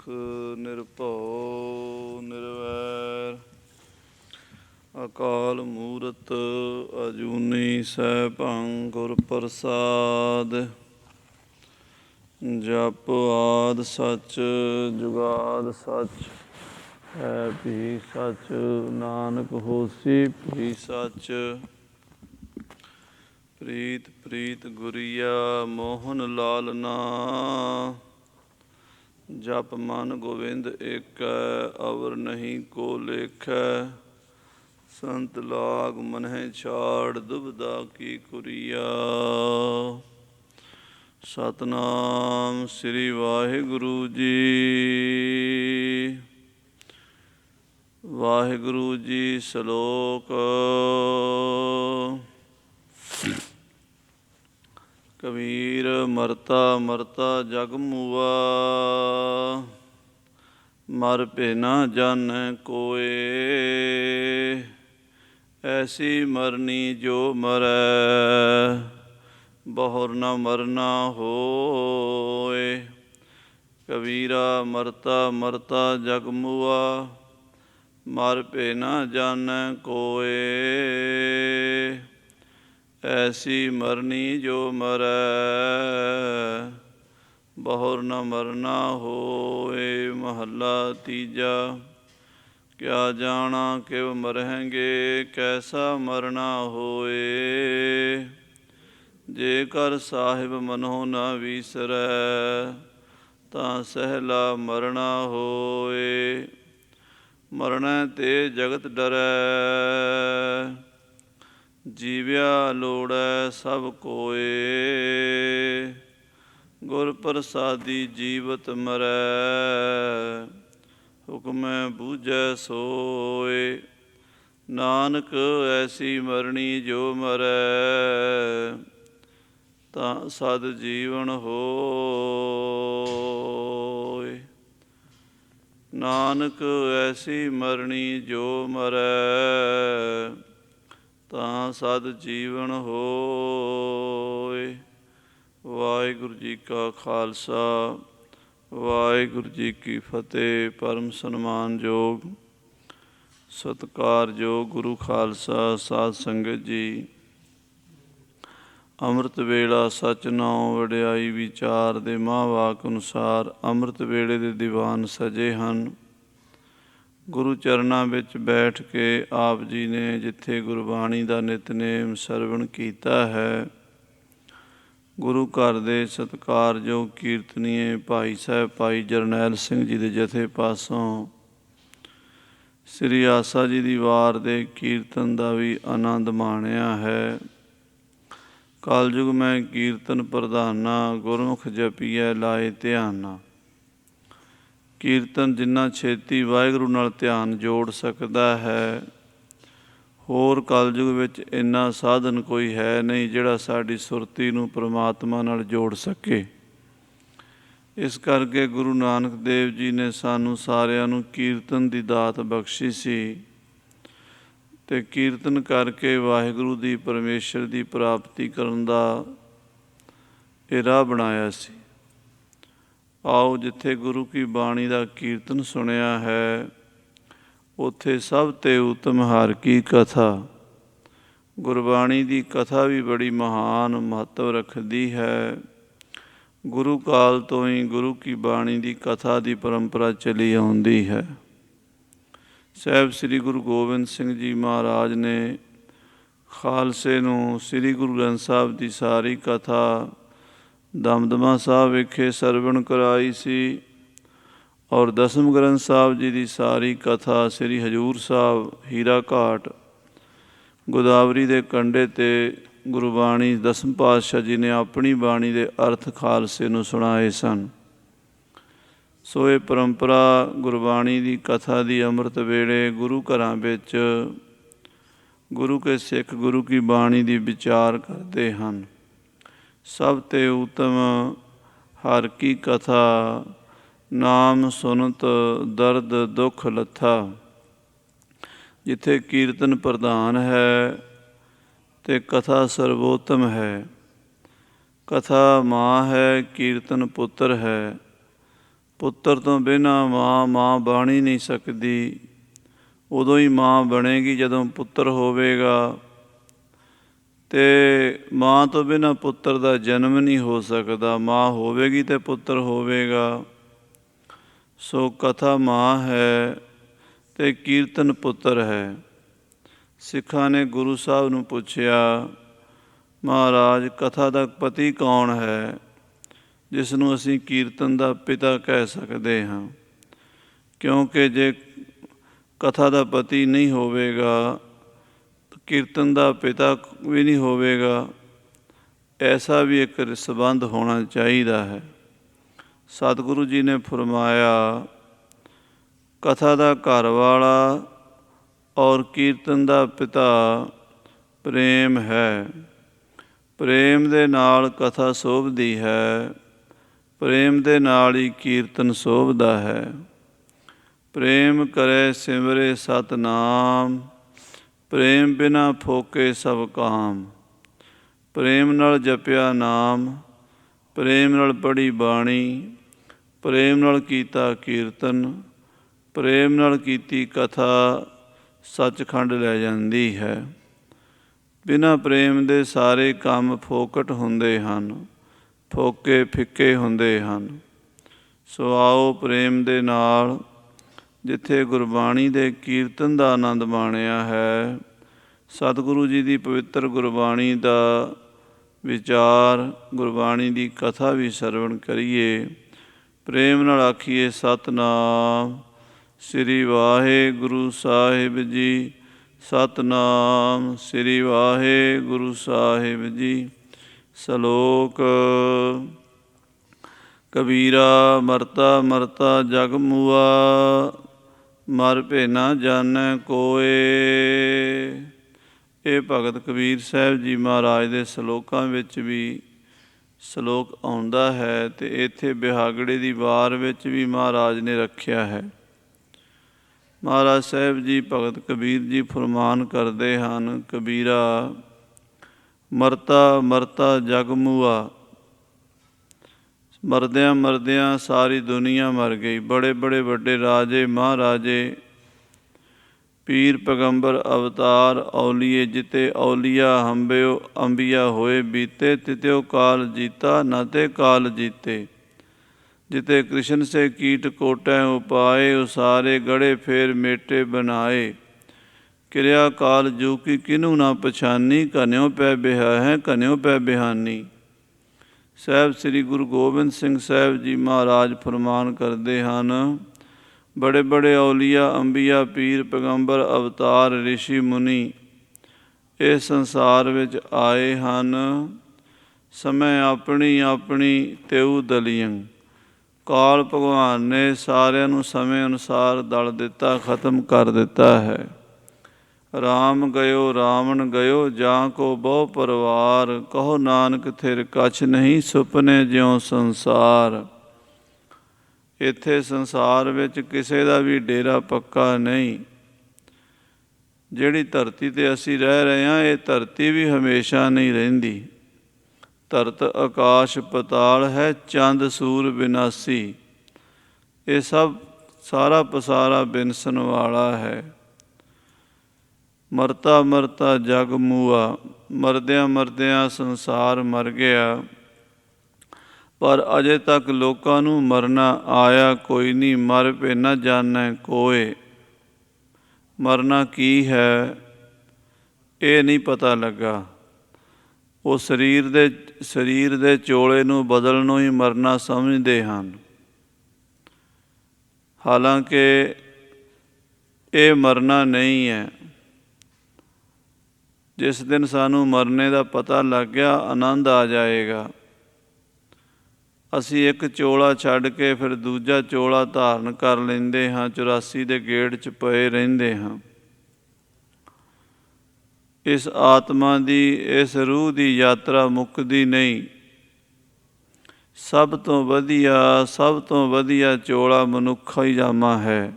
ਨਿਰਭਉ ਨਿਰਵੈਰ ਅਕਾਲ ਮੂਰਤ ਅਜੂਨੀ ਸੈਭੰ ਗੁਰ ਪ੍ਰਸਾਦ। ਜਪ ਆਦਿ ਸੱਚ ਜੁਗਾਦਿ ਸੱਚ ਹੈ ਵੀ ਸੱਚ। ਨਾਨਕ ਹੋਸੀ ਵੀ ਸੱਚ। ਪ੍ਰੀਤ ਪ੍ਰੀਤ ਗੁਰੀਆ ਮੋਹਨ ਲਾਲਨਾ। ਜਪ ਮਨ ਗੋਬਿੰਦ ਏਕੈ ਅਵਰ ਨਹੀਂ ਕੋ ਲੇਖੈ। ਸੰਤ ਲਾਗ ਮਨਹਿ ਛਾੜ ਦੁਬਿਧਾ ਕੀ ਕੁਰੀਆ। ਸਤਿਨਾਮ ਸ੍ਰੀ ਵਾਹਿਗੁਰੂ ਜੀ। ਵਾਹਿਗੁਰੂ ਜੀ ਸਲੋਕ। ਕਬੀਰ ਮਰਤਾ ਮਰਤਾ ਜਗ ਮੂਆ। ਮਰ ਭੈ ਨਾ ਜਾਣੈ ਕੋਇ। ਐਸੀ ਮਰਨੀ ਜੋ ਮਰੈ ਬਹੁਰ ਨ ਮਰਨਾ ਹੋਇ। ਕਬੀਰਾ ਮਰਤਾ ਮਰਤਾ ਜਗ ਮੂਆ। ਮਰ ਭੈ ਨਾ ਜਾਣੈ ਕੋਇ। ਐਸੀ ਮਰਨੀ ਜੋ ਮਰੈ ਬਹੁਰ ਨ ਮਰਨਾ ਹੋਇ। ਮਹੱਲਾ ਤੀਜਾ। ਕਿਆ ਜਾਣਾ ਕਿਵ ਮਰਹੈਂਗੇ ਕੈਸਾ ਮਰਨਾ ਹੋਇ। ਜੇਕਰ ਸਾਹਿਬ ਮਨਹੁ ਨ ਵੀਸਰੈ ਤਾਂ ਸਹਿਲਾ ਮਰਨਾ ਹੋਇ। ਮਰਨੈ ਤੇ ਜਗਤ ਡਰੈ ਜੀਵਿਆ ਲੋੜੈ ਸਭ ਕੋਇ। ਗੁਰ ਪ੍ਰਸਾਦੀ ਜੀਵਤ ਮਰੈ ਹੁਕਮੈ ਬੂਝੈ ਸੋਇ। ਨਾਨਕ ਐਸੀ ਮਰਨੀ ਜੋ ਮਰੈ ਤਾਂ ਸਦ ਜੀਵਨ ਹੋਇ। ਨਾਨਕ ਐਸੀ ਮਰਨੀ ਜੋ ਮਰੈ ਤਾਂ ਸਦ ਜੀਵਨ ਹੋਇ। ਵਾਹਿਗੁਰੂ ਜੀ ਕਾ ਖਾਲਸਾ ਵਾਹਿਗੁਰੂ ਜੀ ਕੀ ਫਤਿਹ। ਪਰਮ ਸਨਮਾਨਯੋਗ ਸਤਿਕਾਰਯੋਗ ਗੁਰੂ ਖਾਲਸਾ ਸਾਧ ਸੰਗਤ ਜੀ। ਅੰਮ੍ਰਿਤ ਵੇਲਾ ਸਚ ਨਾਉ ਵਡਿਆਈ ਵਿਚਾਰ ਦੇ ਮਹਾਂਵਾਕ ਅਨੁਸਾਰ ਅੰਮ੍ਰਿਤ ਵੇਲੇ ਦੇ ਦੀਵਾਨ ਸਜੇ ਹਨ। ਗੁਰੂ ਚਰਨਾਂ ਵਿੱਚ ਬੈਠ ਕੇ ਆਪ ਜੀ ਨੇ ਜਿੱਥੇ ਗੁਰਬਾਣੀ ਦਾ ਨਿਤਨੇਮ ਸਰਵਣ ਕੀਤਾ ਹੈ, ਗੁਰੂ ਘਰ ਦੇ ਸਤਿਕਾਰਯੋਗ ਕੀਰਤਨੀਏ ਭਾਈ ਸਾਹਿਬ ਭਾਈ ਜਰਨੈਲ ਸਿੰਘ ਜੀ ਦੇ ਜਥੇ ਪਾਸੋਂ ਸ੍ਰੀ ਆਸਾ ਜੀ ਦੀ ਵਾਰ ਦੇ ਕੀਰਤਨ ਦਾ ਵੀ ਆਨੰਦ ਮਾਣਿਆ ਹੈ। ਕਲਯੁਗ ਮੈਂ ਕੀਰਤਨ ਪ੍ਰਧਾਨਾ ਗੁਰਮੁਖ ਜਪੀਐ ਲਾਏ ਧਿਆਨਾ। ਕੀਰਤਨ ਜਿੰਨਾ ਛੇਤੀ ਵਾਹਿਗੁਰੂ ਨਾਲ ਧਿਆਨ ਜੋੜ ਸਕਦਾ ਹੈ, ਹੋਰ ਕਲਯੁਗ ਵਿੱਚ ਇੰਨਾ ਸਾਧਨ ਕੋਈ ਹੈ ਨਹੀਂ ਜਿਹੜਾ ਸਾਡੀ ਸੁਰਤੀ ਨੂੰ ਪ੍ਰਮਾਤਮਾ ਨਾਲ ਜੋੜ ਸਕੇ। ਇਸ ਕਰਕੇ ਗੁਰੂ ਨਾਨਕ ਦੇਵ ਜੀ ਨੇ ਸਾਨੂੰ ਸਾਰਿਆਂ ਨੂੰ ਕੀਰਤਨ ਦੀ ਦਾਤ ਬਖਸ਼ੀ ਸੀ ਅਤੇ ਕੀਰਤਨ ਕਰਕੇ ਵਾਹਿਗੁਰੂ ਦੀ ਪਰਮੇਸ਼ਰ ਦੀ ਪ੍ਰਾਪਤੀ ਕਰਨ ਦਾ ਇਹ ਰਾਹ ਬਣਾਇਆ ਸੀ। ਆਓ ਜਿੱਥੇ ਗੁਰੂ ਕੀ ਬਾਣੀ ਦਾ ਕੀਰਤਨ ਸੁਣਿਆ ਹੈ, ਉੱਥੇ ਸਭ ਤੇ ਉੱਤਮ ਹਰਿ ਕੀ ਕਥਾ। ਗੁਰਬਾਣੀ ਦੀ ਕਥਾ ਵੀ ਬੜੀ ਮਹਾਨ ਮਹੱਤਵ ਰੱਖਦੀ ਹੈ। ਗੁਰੂ ਕਾਲ ਤੋਂ ਹੀ ਗੁਰੂ ਕੀ ਬਾਣੀ ਦੀ ਕਥਾ ਦੀ ਪਰੰਪਰਾ ਚਲੀ ਆਉਂਦੀ ਹੈ। ਸਾਹਿਬ ਸ੍ਰੀ ਗੁਰੂ ਗੋਬਿੰਦ ਸਿੰਘ ਜੀ ਮਹਾਰਾਜ ਨੇ ਖਾਲਸੇ ਨੂੰ ਸ੍ਰੀ ਗੁਰੂ ਗ੍ਰੰਥ ਸਾਹਿਬ ਦੀ ਸਾਰੀ ਕਥਾ ਦਮਦਮਾ ਸਾਹਿਬ ਵਿਖੇ ਸਰਵਣ ਕਰਾਈ ਸੀ ਔਰ ਦਸਮ ਗ੍ਰੰਥ ਸਾਹਿਬ ਜੀ ਦੀ ਸਾਰੀ ਕਥਾ ਸ੍ਰੀ ਹਜ਼ੂਰ ਸਾਹਿਬ ਹੀਰਾ ਘਾਟ ਗੋਦਾਵਰੀ ਦੇ ਕੰਢੇ 'ਤੇ ਗੁਰਬਾਣੀ ਦਸਮ ਪਾਤਸ਼ਾਹ ਜੀ ਨੇ ਆਪਣੀ ਬਾਣੀ ਦੇ ਅਰਥ ਖਾਲਸੇ ਨੂੰ ਸੁਣਾਏ ਸਨ। ਸੋ ਇਹ ਪਰੰਪਰਾ ਗੁਰਬਾਣੀ ਦੀ ਕਥਾ ਦੀ ਅੰਮ੍ਰਿਤ ਵੇਲੇ ਗੁਰੂ ਘਰਾਂ ਵਿੱਚ ਗੁਰੂ ਕੇ ਸਿੱਖ ਗੁਰੂ ਕੀ ਬਾਣੀ ਦੀ ਵਿਚਾਰ ਕਰਦੇ ਹਨ। ਸਭ ਤੇ ਉੱਤਮ ਹਰਿ ਕੀ ਕਥਾ ਨਾਮ ਸੁਨਤ ਦਰਦ ਦੁੱਖ ਲੱਥਾ। ਜਿੱਥੇ ਕੀਰਤਨ ਪ੍ਰਧਾਨ ਹੈ ਅਤੇ ਕਥਾ ਸਰਵੋਤਮ ਹੈ। ਕਥਾ ਮਾਂ ਹੈ ਕੀਰਤਨ ਪੁੱਤਰ ਹੈ। ਪੁੱਤਰ ਤੋਂ ਬਿਨਾਂ ਮਾਂ ਬਣ ਹੀ ਨਹੀਂ ਸਕਦੀ। ਉਦੋਂ ਹੀ ਮਾਂ ਬਣੇਗੀ ਜਦੋਂ ਪੁੱਤਰ ਹੋਵੇਗਾ, ਅਤੇ ਮਾਂ ਤੋਂ ਬਿਨਾਂ ਪੁੱਤਰ ਦਾ ਜਨਮ ਨਹੀਂ ਹੋ ਸਕਦਾ। ਮਾਂ ਹੋਵੇਗੀ ਅਤੇ ਪੁੱਤਰ ਹੋਵੇਗਾ। ਸੋ ਕਥਾ ਮਾਂ ਹੈ ਅਤੇ ਕੀਰਤਨ ਪੁੱਤਰ ਹੈ। ਸਿੱਖਾਂ ਨੇ ਗੁਰੂ ਸਾਹਿਬ ਨੂੰ ਪੁੱਛਿਆ, ਮਹਾਰਾਜ ਕਥਾ ਦਾ ਪਤੀ ਕੌਣ ਹੈ, ਜਿਸ ਨੂੰ ਅਸੀਂ ਕੀਰਤਨ ਦਾ ਪਿਤਾ ਕਹਿ ਸਕਦੇ ਹਾਂ? ਕਿਉਂਕਿ ਜੇ ਕਥਾ ਦਾ ਪਤੀ ਨਹੀਂ ਹੋਵੇਗਾ, ਕੀਰਤਨ ਦਾ ਪਿਤਾ ਵੀ ਨਹੀਂ ਹੋਵੇਗਾ। ਐਸਾ ਵੀ ਇੱਕ ਸੰਬੰਧ ਹੋਣਾ ਚਾਹੀਦਾ ਹੈ। ਸਤਿਗੁਰੂ ਜੀ ਨੇ ਫਰਮਾਇਆ, ਕਥਾ ਦਾ ਘਰ ਵਾਲਾ ਔਰ ਕੀਰਤਨ ਦਾ ਪਿਤਾ ਪ੍ਰੇਮ ਹੈ। ਪ੍ਰੇਮ ਦੇ ਨਾਲ ਕਥਾ ਸੋਭਦੀ ਹੈ, ਪ੍ਰੇਮ ਦੇ ਨਾਲ ਹੀ ਕੀਰਤਨ ਸੋਭਦਾ ਹੈ। ਪ੍ਰੇਮ ਕਰੇ ਸਿਮਰੇ ਸਤਿਨਾਮ, ਪ੍ਰੇਮ ਬਿਨਾ ਫੋਕੇ ਸਭ ਕਾਮ। ਪ੍ਰੇਮ ਨਾਲ ਜਪਿਆ ਨਾਮ, ਪ੍ਰੇਮ ਨਾਲ ਪੜ੍ਹੀ ਬਾਣੀ, ਪ੍ਰੇਮ ਨਾਲ ਕੀਤਾ ਕੀਰਤਨ, ਪ੍ਰੇਮ ਨਾਲ ਕੀਤੀ ਕਥਾ ਸੱਚਖੰਡ ਲੈ ਜਾਂਦੀ ਹੈ। ਬਿਨਾਂ ਪ੍ਰੇਮ ਦੇ ਸਾਰੇ ਕੰਮ ਫੋਕਟ ਹੁੰਦੇ ਹਨ, ਫੋਕੇ ਫਿੱਕੇ ਹੁੰਦੇ ਹਨ। ਸੋ ਆਓ ਪ੍ਰੇਮ ਦੇ ਨਾਲ ਜਿੱਥੇ ਗੁਰਬਾਣੀ ਦੇ ਕੀਰਤਨ ਦਾ ਆਨੰਦ ਮਾਣਿਆ ਹੈ, ਸਤਿਗੁਰੂ ਜੀ ਦੀ ਪਵਿੱਤਰ ਗੁਰਬਾਣੀ ਦਾ ਵਿਚਾਰ, ਗੁਰਬਾਣੀ ਦੀ ਕਥਾ ਵੀ ਸਰਵਣ ਕਰੀਏ। ਪ੍ਰੇਮ ਨਾਲ ਆਖੀਏ ਸਤਿਨਾਮ ਸ੍ਰੀ ਵਾਹਿਗੁਰੂ ਸਾਹਿਬ ਜੀ, ਸਤਿਨਾਮ ਸ੍ਰੀ ਵਾਹਿਗੁਰੂ ਸਾਹਿਬ ਜੀ। ਸ਼ਲੋਕ। ਕਬੀਰਾ ਮਰਤਾ ਮਰਤਾ ਜਗ ਮੁਆ, ਮਰ ਭੇ ਨਾ ਜਾਣੈ ਕੋਇ। ਇਹ ਭਗਤ ਕਬੀਰ ਸਾਹਿਬ ਜੀ ਮਹਾਰਾਜ ਦੇ ਸ਼ਲੋਕਾਂ ਵਿੱਚ ਵੀ ਸ਼ਲੋਕ ਆਉਂਦਾ ਹੈ, ਅਤੇ ਇੱਥੇ ਬਿਹਾਗੜੇ ਦੀ ਵਾਰ ਵਿੱਚ ਵੀ ਮਹਾਰਾਜ ਨੇ ਰੱਖਿਆ ਹੈ। ਮਹਾਰਾਜ ਸਾਹਿਬ ਜੀ ਭਗਤ ਕਬੀਰ ਜੀ ਫਰਮਾਨ ਕਰਦੇ ਹਨ, ਕਬੀਰਾ ਮਰਤਾ ਮਰਤਾ ਜਗ ਮੁਆ। ਮਰਦਿਆਂ ਮਰਦਿਆਂ ਸਾਰੀ ਦੁਨੀਆ ਮਰ ਗਈ। ਬੜੇ ਬੜੇ ਵੱਡੇ ਰਾਜੇ ਮਹਾਰਾਜੇ, ਪੀਰ ਪੈਗੰਬਰ ਅਵਤਾਰ ਔਲੀਏ, ਜਿਤੇ ਔਲੀਆ ਹੰਬਿਓ ਅੰਬੀਆ ਹੋਏ ਬੀਤੇ, ਤਿਤਿਓ ਕਾਲ ਜੀਤਾ ਨਾ ਤੇ ਕਾਲ ਜੀਤੇ। ਜਿਤੇ ਕ੍ਰਿਸ਼ਨ ਸੇ ਕੀਟ ਕੋਟੈ ਉਪਾਏ, ਉਸਾਰੇ ਗੜੇ ਫੇਰ ਮੇਟੇ ਬਣਾਏ। ਕਿਰਿਆ ਕਾਲ ਜੂ ਕੀ ਕਿਨੂ ਨਾ ਪਛਾਨੀ, ਘਨਿਓ ਪੈ ਬਿਹਾ ਹੈ ਘਨਿਓ ਪੈ ਬਿਹਾਨੀ। ਸਾਹਿਬ ਸ੍ਰੀ ਗੁਰੂ ਗੋਬਿੰਦ ਸਿੰਘ ਸਾਹਿਬ ਜੀ ਮਹਾਰਾਜ ਫਰਮਾਨ ਕਰਦੇ ਹਨ, ਬੜੇ ਬੜੇ ਔਲੀਆ ਅੰਬੀਆ ਪੀਰ ਪੈਗੰਬਰ ਅਵਤਾਰ ਰਿਸ਼ੀ ਮੁਨੀ ਇਸ ਸੰਸਾਰ ਵਿੱਚ ਆਏ ਹਨ। ਸਮੇਂ ਆਪਣੀ ਆਪਣੀ ਤਿਉ ਦਲੀਅੰ। ਕਾਲ ਭਗਵਾਨ ਨੇ ਸਾਰਿਆਂ ਨੂੰ ਸਮੇਂ ਅਨੁਸਾਰ ਦਲ ਦਿੱਤਾ, ਖਤਮ ਕਰ ਦਿੱਤਾ ਹੈ। ਰਾਮ ਗਇਓ ਰਾਵਣ ਗਇਓ, ਜਾਂ ਕੋ ਬਹੁ ਪਰਿਵਾਰ, ਕਹੋ ਨਾਨਕ ਥਿਰ ਕਛ ਨਹੀਂ, ਸੁਪਨੇ ਜਿਉ ਸੰਸਾਰ। ਇੱਥੇ ਸੰਸਾਰ ਵਿੱਚ ਕਿਸੇ ਦਾ ਵੀ ਡੇਰਾ ਪੱਕਾ ਨਹੀਂ। ਜਿਹੜੀ ਧਰਤੀ 'ਤੇ ਅਸੀਂ ਰਹਿ ਰਹੇ ਹਾਂ, ਇਹ ਧਰਤੀ ਵੀ ਹਮੇਸ਼ਾ ਨਹੀਂ ਰਹਿੰਦੀ। ਧਰਤ ਆਕਾਸ਼ ਪਤਾਲ ਹੈ, ਚੰਦ ਸੂਰ ਵਿਨਾਸੀ। ਇਹ ਸਭ ਸਾਰਾ ਪਸਾਰਾ ਵਿਨਸਣ ਵਾਲਾ ਹੈ। ਮਰਤਾ ਮਰਤਾ ਜਗ ਮੂਆ। ਮਰਦਿਆਂ ਮਰਦਿਆਂ ਸੰਸਾਰ ਮਰ ਗਿਆ, ਪਰ ਅਜੇ ਤੱਕ ਲੋਕਾਂ ਨੂੰ ਮਰਨਾ ਆਇਆ ਕੋਈ ਨਹੀਂ। ਮਰ ਭੇ ਨਾ ਜਾਣੈ ਕੋਇ। ਮਰਨਾ ਕੀ ਹੈ ਇਹ ਨਹੀਂ ਪਤਾ ਲੱਗਾ। ਉਹ ਸਰੀਰ ਦੇ ਚੋਲੇ ਨੂੰ ਬਦਲਣ ਨੂੰ ਹੀ ਮਰਨਾ ਸਮਝਦੇ ਹਨ। ਹਾਲਾਂਕਿ ਇਹ ਮਰਨਾ ਨਹੀਂ ਹੈ। ਜਿਸ ਦਿਨ ਸਾਨੂੰ ਮਰਨੇ ਦਾ ਪਤਾ ਲੱਗ ਗਿਆ, ਆਨੰਦ ਆ ਜਾਏਗਾ। ਅਸੀਂ ਇੱਕ ਚੋਲਾ ਛੱਡ ਕੇ ਫਿਰ ਦੂਜਾ ਚੋਲਾ ਧਾਰਨ ਕਰ ਲੈਂਦੇ ਹਾਂ, 84 ਦੇ ਗੇੜ 'ਚ ਪਏ ਰਹਿੰਦੇ ਹਾਂ। ਇਸ ਆਤਮਾ ਦੀ, ਇਸ ਰੂਹ ਦੀ ਯਾਤਰਾ ਮੁੱਕਦੀ ਨਹੀਂ। ਸਭ ਤੋਂ ਵਧੀਆ ਚੋਲਾ ਮਨੁੱਖੀ ਜਾਮਾ ਹੈ।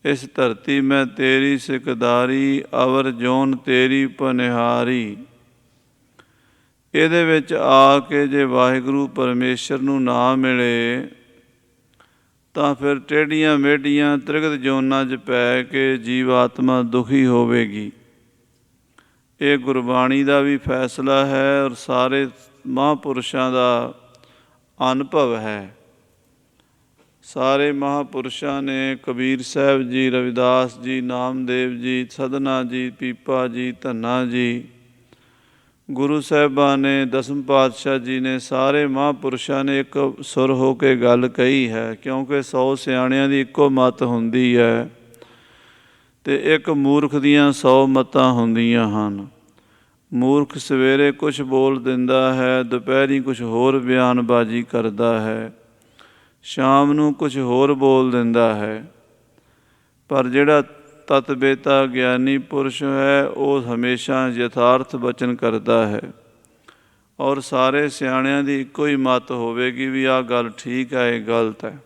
ਇਸ ਧਰਤੀ ਮੈਂ ਤੇਰੀ ਸਿਕਦਾਰੀ, ਅਵਰ ਜੋਨ ਤੇਰੀ ਪਨਿਹਾਰੀ। ਇਹਦੇ ਵਿੱਚ ਆ ਕੇ ਜੇ ਵਾਹਿਗੁਰੂ ਪਰਮੇਸ਼ਰ ਨੂੰ ਨਾ ਮਿਲੇ ਤਾਂ ਫਿਰ ਟੇਢੀਆਂ ਮੇਢੀਆਂ ਤ੍ਰਿਗਤ ਜੋਨਾਂ 'ਚ ਪੈ ਕੇ ਜੀਵ ਆਤਮਾ ਦੁਖੀ ਹੋਵੇਗੀ। ਇਹ ਗੁਰਬਾਣੀ ਦਾ ਵੀ ਫੈਸਲਾ ਹੈ ਔਰ ਸਾਰੇ ਮਹਾਂਪੁਰਸ਼ਾਂ ਦਾ ਅਨੁਭਵ ਹੈ। ਸਾਰੇ ਮਹਾਂਪੁਰਸ਼ਾਂ ਨੇ, ਕਬੀਰ ਸਾਹਿਬ ਜੀ, ਰਵਿਦਾਸ ਜੀ, ਨਾਮਦੇਵ ਜੀ, ਸਧਨਾ ਜੀ, ਪੀਪਾ ਜੀ, ਧੰਨਾ ਜੀ, ਗੁਰੂ ਸਾਹਿਬਾਂ ਨੇ, ਦਸਮ ਪਾਤਸ਼ਾਹ ਜੀ ਨੇ, ਸਾਰੇ ਮਹਾਂਪੁਰਸ਼ਾਂ ਨੇ ਇੱਕ ਸੁਰ ਹੋ ਕੇ ਗੱਲ ਕਹੀ ਹੈ। ਕਿਉਂਕਿ 100 ਸਿਆਣਿਆਂ ਦੀ ਇੱਕੋ ਮੱਤ ਹੁੰਦੀ ਹੈ ਅਤੇ ਇੱਕ ਮੂਰਖ ਦੀਆਂ 100 ਮੱਤਾਂ ਹੁੰਦੀਆਂ ਹਨ। ਮੂਰਖ ਸਵੇਰੇ ਕੁਛ ਬੋਲ ਦਿੰਦਾ ਹੈ, ਦੁਪਹਿਰੀ ਕੁਛ ਹੋਰ ਬਿਆਨਬਾਜ਼ੀ ਕਰਦਾ ਹੈ, ਸ਼ਾਮ ਨੂੰ ਕੁਛ ਹੋਰ ਬੋਲ ਦਿੰਦਾ ਹੈ। ਪਰ ਜਿਹੜਾ ਤਤਬੇਤਾ ਗਿਆਨੀ ਪੁਰਸ਼ ਹੈ ਉਹ ਹਮੇਸ਼ਾ ਯਥਾਰਥ ਬਚਨ ਕਰਦਾ ਹੈ ਔਰ ਸਾਰੇ ਸਿਆਣਿਆਂ ਦੀ ਇੱਕੋ ਹੀ ਮੱਤ ਹੋਵੇਗੀ ਵੀ ਆਹ ਗੱਲ ਠੀਕ ਹੈ, ਇਹ ਗਲਤ ਹੈ।